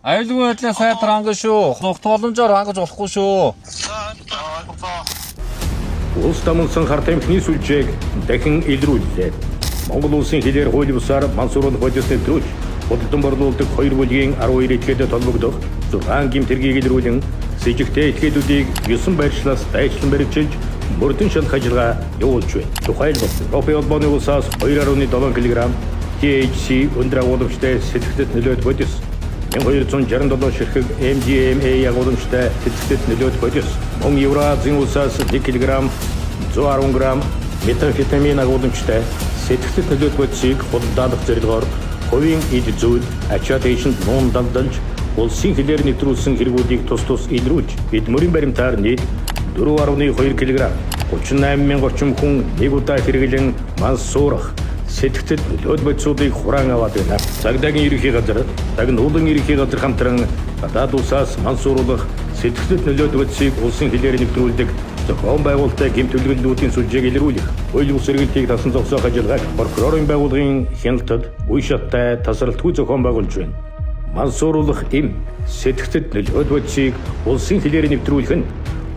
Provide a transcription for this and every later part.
Аюулгүй байдлын сайдар хангана шүү. Нухт боломжоор хангаж болохгүй шүү. Улс дамнсан хар тамхины сүлжээг дахин илрүүллээ. Монгол улсын хилээр хууль бусаар мансуурын бодис нэвтрүүлж, худалдан борлуулдаг 2 бүлгийн 12 этгээдэд холбогдох 6 гэмтэргийг илрүүлэн сэжигтэй этгээдүүдийг 9 байршлаас дайчлан баривчилж мөрдөн шалах ажиллагаа явуулж байна. Тухайлбал Европын холбооны улсаас 2.7 кг THC өндөр агуулмжтай сэтгэгдэт нөлөөт бодис, 1267 ширхэг MDMA агуулмжтай сэтгэгдэт нөлөөт бодис, мөн Евразийн улсаас 1 кг 110 г метамфетамин агуулмжтай сэтгэгдэт нөлөөт бодисыг худалдаалах зорилгоор хувийн эд зүйл ачаа дэшинд нуун далдалж улсын хилээр нэвтрүүлсэн хэрэгүүдийг тус тус илрүүлж эдмөрийн баримтаар нийт 4.2 кг 38,000 орчим хүн нэг удаа хэрэглэн мансуурах сэтгэгдэт нөлөөт бодисуудыг хураан аваад байна. Цагдаагийн ерөнхий газар, Тагнуулын ерөнхий газар хамтран гадаад улсаас мансууруулах сэтгэгдэт нөлөөт бодисыг улсын хилээр нэвтрүүлдэг зохион байгуулалттай гэмтэлгэлтийн сүлжээг илрүүлэх, хууль бус хэрэглэлтийг тасан зогсоох ажиллагааг прокурорын байгууллагын хяналтад үе шаттай тасралтгүй зохион байгуулж байна. Мансууруулах эм сэтгэгдэт нөлөөт бодисыг улсын хилээр нэвтрүүлэх нь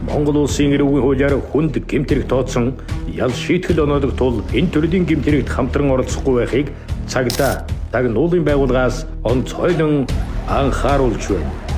Монгол улсын эрүүгийн хуулиар хүнд гэмтэрэг тооцсон ял шийтгэл оноодог тул энэ төрлийн гэмтэрэгт хамтран оролцохгүй байхыг цагдаа Тагнуулын байгууллагаас онцгойлон анхааруулж байна.